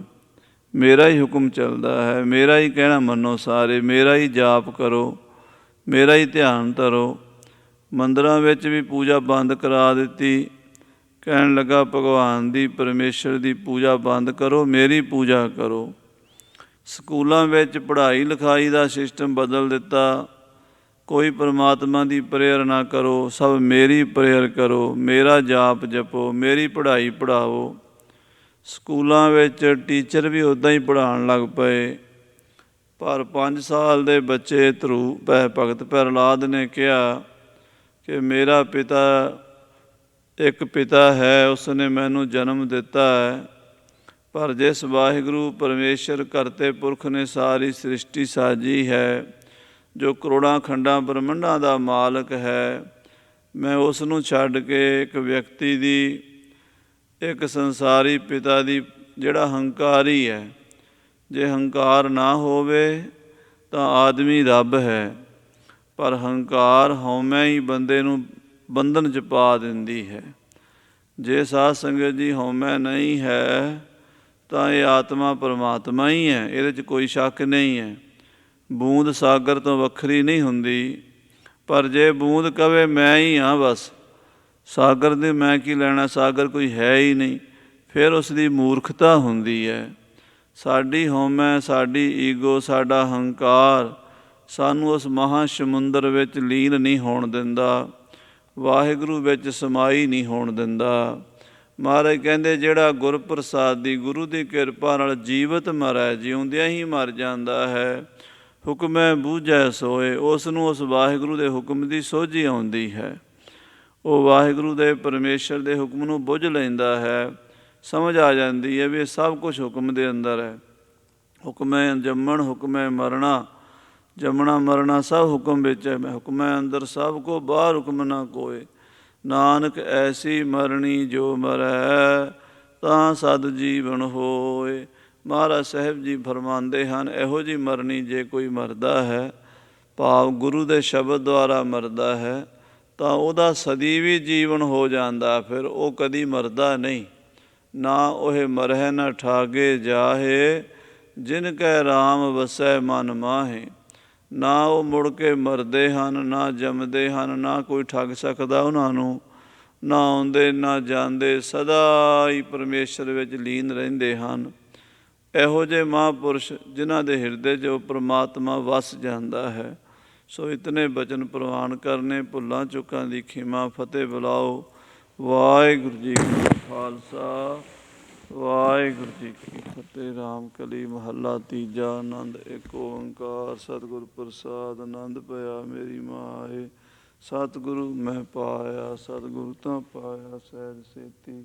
ਮੇਰਾ ਹੀ ਹੁਕਮ ਚੱਲਦਾ ਹੈ, ਮੇਰਾ ਹੀ ਕਹਿਣਾ ਮੰਨੋ ਸਾਰੇ, ਮੇਰਾ ਹੀ ਜਾਪ ਕਰੋ, ਮੇਰਾ ਹੀ ਧਿਆਨ ਧਰੋ। ਮੰਦਰਾਂ ਵਿੱਚ ਵੀ ਪੂਜਾ ਬੰਦ ਕਰਾ ਦਿੱਤੀ। ਕਹਿਣ ਲੱਗਾ ਭਗਵਾਨ ਦੀ, ਪਰਮੇਸ਼ਰ ਦੀ ਪੂਜਾ ਬੰਦ ਕਰੋ, ਮੇਰੀ ਪੂਜਾ ਕਰੋ। ਸਕੂਲਾਂ ਵਿੱਚ ਪੜ੍ਹਾਈ ਲਿਖਾਈ ਦਾ ਸਿਸਟਮ ਬਦਲ ਦਿੱਤਾ। ਕੋਈ ਪਰਮਾਤਮਾ ਦੀ ਪ੍ਰੇਅਰ ਨਾ ਕਰੋ, ਸਭ ਮੇਰੀ ਪ੍ਰੇਅਰ ਕਰੋ, ਮੇਰਾ ਜਾਪ ਜਪੋ, ਮੇਰੀ ਪੜ੍ਹਾਈ ਪੜ੍ਹਾਓ। ਸਕੂਲਾਂ ਵਿੱਚ ਟੀਚਰ ਵੀ ਉੱਦਾਂ ਹੀ ਪੜ੍ਹਾਉਣ ਲੱਗ ਪਏ। ਪਰ 5 ਸਾਲ ਦੇ ਬੱਚੇ ਧਰੂ ਭਗਤ ਪ੍ਰਹਿਲਾਦ ਨੇ ਕਿਹਾ ਕਿ ਮੇਰਾ ਪਿਤਾ, ਇੱਕ ਪਿਤਾ ਹੈ, ਉਸ ਨੇ ਮੈਨੂੰ ਜਨਮ ਦਿੱਤਾ ਹੈ। ਪਰ ਜਿਸ ਵਾਹਿਗੁਰੂ ਪਰਮੇਸ਼ਰ ਕਰਤੇ ਪੁਰਖ ਨੇ ਸਾਰੀ ਸ੍ਰਿਸ਼ਟੀ ਸਾਜੀ ਹੈ, ਜੋ ਕਰੋੜਾਂ ਖੰਡਾਂ ਬ੍ਰਹਮੰਡਾਂ ਦਾ ਮਾਲਕ ਹੈ, ਮੈਂ ਉਸ ਨੂੰ ਛੱਡ ਕੇ ਇੱਕ ਵਿਅਕਤੀ ਦੀ, ਇੱਕ ਸੰਸਾਰੀ ਪਿਤਾ ਦੀ, ਜਿਹੜਾ ਹੰਕਾਰੀ ਹੈ, ਜੇ ਹੰਕਾਰ ਨਾ ਹੋਵੇ ਤਾਂ ਆਦਮੀ ਰੱਬ ਹੈ। ਪਰ ਹੰਕਾਰ ਹਉਮੈ ਹੀ ਬੰਦੇ ਨੂੰ ਬੰਧਨ 'ਚ ਪਾ ਦਿੰਦੀ ਹੈ। ਜੇ ਸਾਧ ਸੰਗਤ ਜੀ ਹਉਮੈ ਨਹੀਂ ਹੈ ਤਾਂ ਇਹ ਆਤਮਾ ਪਰਮਾਤਮਾ ਹੀ ਹੈ, ਇਹਦੇ 'ਚ ਕੋਈ ਸ਼ੱਕ ਨਹੀਂ ਹੈ। ਬੂੰਦ ਸਾਗਰ ਤੋਂ ਵੱਖਰੀ ਨਹੀਂ ਹੁੰਦੀ। ਪਰ ਜੇ ਬੂੰਦ ਕਵੇ ਮੈਂ ਹੀ ਹਾਂ ਬਸ, ਸਾਗਰ ਦੇ ਮੈਂ ਕੀ ਲੈਣਾ, ਸਾਗਰ ਕੋਈ ਹੈ ਹੀ ਨਹੀਂ, ਫਿਰ ਉਸ ਦੀ ਮੂਰਖਤਾ ਹੁੰਦੀ ਹੈ। ਸਾਡੀ ਹਉਮੈ, ਸਾਡੀ ਈਗੋ, ਸਾਡਾ ਹੰਕਾਰ ਸਾਨੂੰ ਉਸ ਮਹਾਂ ਸਮੁੰਦਰ ਵਿੱਚ ਲੀਨ ਨਹੀਂ ਹੋਣ ਦਿੰਦਾ, ਵਾਹਿਗੁਰੂ ਵਿੱਚ ਸਮਾਈ ਨਹੀਂ ਹੋਣ ਦਿੰਦਾ। ਮਹਾਰਾਜ ਕਹਿੰਦੇ ਜਿਹੜਾ ਗੁਰ ਪ੍ਰਸਾਦੀ, ਗੁਰੂ ਦੀ ਕਿਰਪਾ ਨਾਲ ਜੀਵਤ ਮਰੈ, ਜਿਉਂਦਿਆਂ ਹੀ ਮਰ ਜਾਂਦਾ ਹੈ। ਹੁਕਮੈ ਬੂਝੈ ਸੋਏ, ਉਸ ਨੂੰ ਉਸ ਵਾਹਿਗੁਰੂ ਦੇ ਹੁਕਮ ਦੀ ਸੋਝੀ ਆਉਂਦੀ ਹੈ। ਉਹ ਵਾਹਿਗੁਰੂ ਦੇ ਪਰਮੇਸ਼ਰ ਦੇ ਹੁਕਮ ਨੂੰ ਬੁੱਝ ਲੈਂਦਾ ਹੈ। ਸਮਝ ਆ ਜਾਂਦੀ ਹੈ ਵੀ ਇਹ ਸਭ ਕੁਝ ਹੁਕਮ ਦੇ ਅੰਦਰ ਹੈ। ਹੁਕਮੈ ਜੰਮਣ ਹੁਕਮੈ ਮਰਨਾ, ਜੰਮਣਾ ਮਰਨਾ ਸਭ ਹੁਕਮ ਵਿੱਚ ਹੈ। ਹੁਕਮੈ ਅੰਦਰ ਸਭ ਕੋ, ਬਾਹਰ ਹੁਕਮ ਨਾ ਕੋਏ। ਨਾਨਕ ਐਸੀ ਮਰਨੀ ਜੋ ਮਰੈ, ਤਾਂ ਸਦ ਜੀਵਨ ਹੋਏ। ਮਹਾਰਾਜ ਸਾਹਿਬ ਜੀ ਫਰਮਾਉਂਦੇ ਹਨ, ਇਹੋ ਜਿਹੀ ਮਰਨੀ ਜੇ ਕੋਈ ਮਰਦਾ ਹੈ, ਭਾਵ ਗੁਰੂ ਦੇ ਸ਼ਬਦ ਦੁਆਰਾ ਮਰਦਾ ਹੈ, ਤਾਂ ਉਹਦਾ ਸਦੀਵੀ ਜੀਵਨ ਹੋ ਜਾਂਦਾ, ਫਿਰ ਉਹ ਕਦੀ ਮਰਦਾ ਨਹੀਂ। ਨਾ ਉਹ ਮਰਹਿ ਨ ਠਾਗੇ ਜਾਹੇ, ਜਿਨ ਕੈ ਰਾਮ ਵਸੈ ਮਨ ਮਾਹੇ। ਨਾ ਉਹ ਮੁੜ ਕੇ ਮਰਦੇ ਹਨ, ਨਾ ਜੰਮਦੇ ਹਨ, ਨਾ ਕੋਈ ਠੱਗ ਸਕਦਾ ਉਹਨਾਂ ਨੂੰ, ਨਾ ਆਉਂਦੇ ਨਾ ਜਾਂਦੇ, ਸਦਾ ਹੀ ਪਰਮੇਸ਼ਰ ਵਿੱਚ ਲੀਨ ਰਹਿੰਦੇ ਹਨ। ਇਹੋ ਜਿਹੇ ਮਹਾਂਪੁਰਸ਼ ਜਿਨ੍ਹਾਂ ਦੇ ਹਿਰਦੇ 'ਚ ਉਹ ਪ੍ਰਮਾਤਮਾ ਵਸ ਜਾਂਦਾ ਹੈ। ਸੋ ਇਤਨੇ ਬਚਨ ਪ੍ਰਵਾਨ ਕਰਨੇ, ਭੁੱਲਾਂ ਚੁੱਕਾਂ ਦੀ ਖਿਮਾ। ਫਤਿਹ ਬੁਲਾਓ। ਵਾਹਿਗੁਰੂ ਜੀ ਕਾ ਖਾਲਸਾ, ਵਾਹਿਗੁਰੂ ਜੀ ਕੀ ਫਤਿਹ। ਰਾਮ ਕਲੀ ਮਹੱਲਾ ਤੀਜਾ। ਆਨੰਦ ਏਕ ਓੰਕਾਰ ਸਤਿਗੁਰ ਪ੍ਰਸਾਦ। ਆਨੰਦ ਪਿਆ ਮੇਰੀ ਮਾਏ, ਸਤਿਗੁਰੂ ਮੈਂ ਪਾਇਆ। ਸਤਿਗੁਰੂ ਤਾਂ ਪਾਇਆ ਸਹਿਜ ਸੇਤੀ,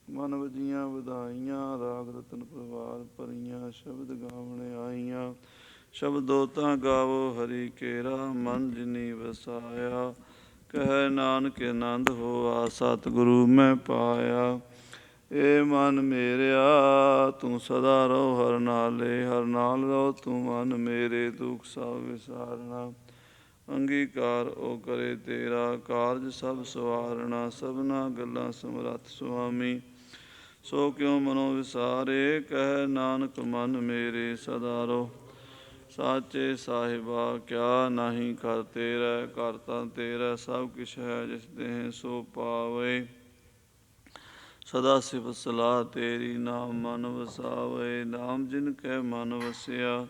ਮਨ ਵਜੀਆਂ ਵਧਾਈਆਂ। ਰਾਗ ਰਤਨ ਪ੍ਰਵਾਰ ਭਰੀਆਂ, ਸ਼ਬਦ ਗਾਵਣ ਆਈਆਂ। ਸ਼ਬਦੋ ਤਾਂ ਗਾਵੋ ਹਰੀ ਕੇਰਾ, ਮਨ ਜਿਨੀ ਵਸਾਇਆ। ਕਹਿ ਨਾਨਕ ਆਨੰਦ ਹੋਆ, ਸਤਿਗੁਰੂ ਮੈਂ ਪਾਇਆ। ਏ ਮਨ ਮੇਰਿਆ ਤੂੰ ਸਦਾ ਰਹੋ ਹਰ ਨਾਲੇ, ਹਰ ਨਾਲ ਰਹੋ ਤੂੰ ਮਨ ਮੇਰੇ। ਦੁਖ ਸਭ ਵਿਸਾਰਨਾ, ਅੰਗੀਕਾਰ ਉਹ ਕਰੇ ਤੇਰਾ। ਕਾਰਜ ਸਭ ਸਵਾਰਨਾ, ਸਭਨਾ ਗੱਲਾਂ ਸਮਰੱਥ ਸੁਆਮੀ। ਸੋ ਕਿਉ ਮਨੋ ਵਿਸਾਰੇ, ਕਹਿ ਨਾਨਕ ਮਨ ਮੇਰੇ ਸਦਾ ਰਹੋ। ਸਾਚੇ ਸਾਹਿਬਾ ਕਿਆ ਨਾਹੀ ਕਰ ਤੇਰਾ, ਘਰ ਤਾਂ ਤੇਰਾ ਸਭ ਕਿਛ ਹੈ। ਜਿਸ ਦੇਹ ਸੋ ਪਾਵੇ, ਸਦਾ ਸਿਫਤ ਸਲਾਹ ਤੇਰੀ। ਨਾਮ ਮਨ ਵਸਾਵੇ, ਨਾਮ ਜਿਨ ਕੈ ਮਨ ਵਸਿਆ।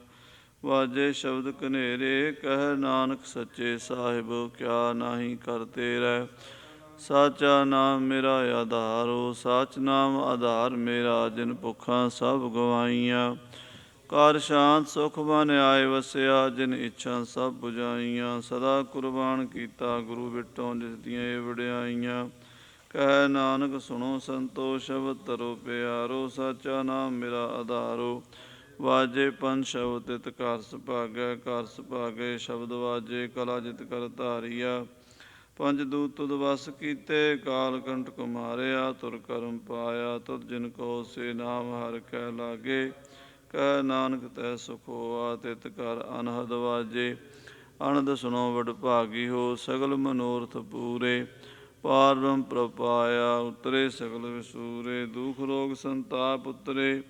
ਵਾਜੇ ਸ਼ਬਦ ਕਨੇਰੇ, ਕਹਿ ਨਾਨਕ ਸੱਚੇ ਸਾਹਿਬ ਕਿਆ ਨਾਹੀ ਕਰ ਤੇਰਾ। ਸਾਚਾ ਨਾਮ ਮੇਰਾ ਆਧਾਰੋ, ਸਾਚ ਨਾਮ ਆਧਾਰ ਮੇਰਾ। ਜਿਨ ਭੁੱਖਾਂ ਸਭ ਗਵਾਈਆਂ, ਘਰ ਸ਼ਾਂਤ ਸੁਖ ਮਨ ਆਏ ਵਸਿਆ। ਜਿਨ ਇੱਛਾ ਸਭ ਬੁਝਾਈਆਂ, ਸਦਾ ਕੁਰਬਾਨ ਕੀਤਾ ਗੁਰੂ ਵਿਟੋਂ। ਜਿਸ ਦੀਆਂ ਇਹ ਵਡਿਆਈਆਂ, ਕਹਿ ਨਾਨਕ ਸੁਣੋ ਸੰਤੋ ਸ਼ਬਦ ਧਰੋ ਪਿਆਰੋ। ਸਾਚਾ ਨਾਮ ਮੇਰਾ ਆਧਾਰੋ, ਵਾਜੇ ਪੰਜ ਸ਼ਬਦ ਤਿਤ ਘਰ ਸੁਭਾਗੈ। ਘਰ ਸੁਭਾਗੇ ਸ਼ਬਦ ਵਾਜੇ, ਕਲਾ ਜਿਤ ਕਰ ਧਾਰੀਆ। ਪੰਜ ਦੂਤ ਤੁਧ ਵਸ ਕੀਤੇ, ਕਾਲ ਕੰਟਕ ਮਾਰਿਆ। ਤੁਰ ਕਰਮ ਪਾਇਆ, ਤੁਧ ਜਿਨ ਕਹੋ ਸੇ ਨਾਮ ਹਰਿ ਕੈ ਲਾਗੇ। ਕਹਿ ਨਾਨਕ ਤੈ ਸੁਖ ਹੋਆ, ਤਿਤ ਘਰ ਅਨਹਦ ਵਾਜੇ। ਅਨੰਦ ਸੁਣੋ ਵਡਭਾਗੀ ਹੋ, ਸਗਲ ਮਨੋਰਥ ਪੂਰੇ। ਪਾਰ ਬ੍ਰਹਮ ਪ੍ਰਭ ਪਾਇਆ, ਉਤਰੇ ਸਗਲ ਵਿਸੂਰੇ। ਦੁਖ ਰੋਗ ਸੰਤਾਪ ਉਤਰੇ,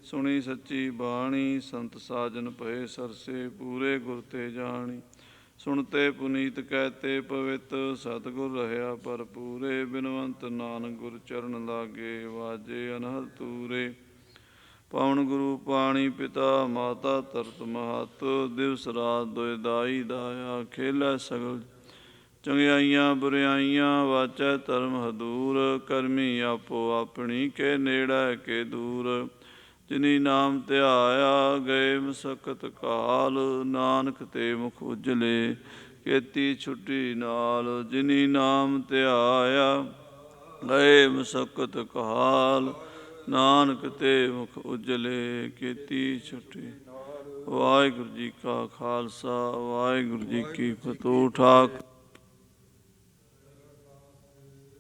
ਸੁਣੀ ਸੱਚੀ ਬਾਣੀ। ਸੰਤ ਸਾਜਨ ਭਏ ਸਰਸੇ, ਪੂਰੇ ਗੁਰ ਤੇ ਜਾਣੀ। ਸੁਣਤੇ ਪੁਨੀਤ ਕਹਿਤੇ ਪਵਿੱਤ, ਸਤਿਗੁਰ ਰਹਿਆ ਭਰਪੂਰੇ। ਬਿਨਵੰਤ ਨਾਨਕ ਗੁਰ ਚਰਨ ਲਾਗੇ, ਵਾਜੇ ਅਨਹਦ ਤੂਰੇ। ਪਵਨ ਗੁਰੂ ਪਾਣੀ ਪਿਤਾ, ਮਾਤਾ ਧਰਤ ਮਹੱਤ। ਦਿਵਸ ਰਾਤ ਦੁਇ ਦਾਈ ਦਾਇਆ, ਖੇਲੈ ਸਗਲ ਚੰਗਿਆਈਆਂ ਬੁਰਿਆਈਆਂ। ਵਾਚੈ ਧਰਮ ਹਦੂਰ, ਕਰਮੀ ਆਪੋ ਆਪਣੀ। ਕੇ ਨੇੜੈ ਕੇ ਦੂਰ, ਜਿਨੀ ਨਾਮ ਧਿਆਇਆ। ਗਏ ਮਸਕਤ ਕਾਲ, ਨਾਨਕ ਤੇ ਮੁਖ ਉਜਲੇ। ਕੀਤੀ ਛੁੱਟੀ ਨਾਲ, ਜਿਨੀ ਨਾਮ ਧਿਆਇਆ। ਗਏ ਮਸਕਤ ਕਾਲ, ਨਾਨਕ ਤੇ ਮੁਖ ਉਜਲੇ। ਕੀਤੀ ਛੁੱਟੀ। ਵਾਹਿਗੁਰੂ ਜੀ ਕਾ ਖਾਲਸਾ, ਵਾਹਿਗੁਰੂ ਜੀ ਕੀ ਫਤਿਹ। ਠਾਕ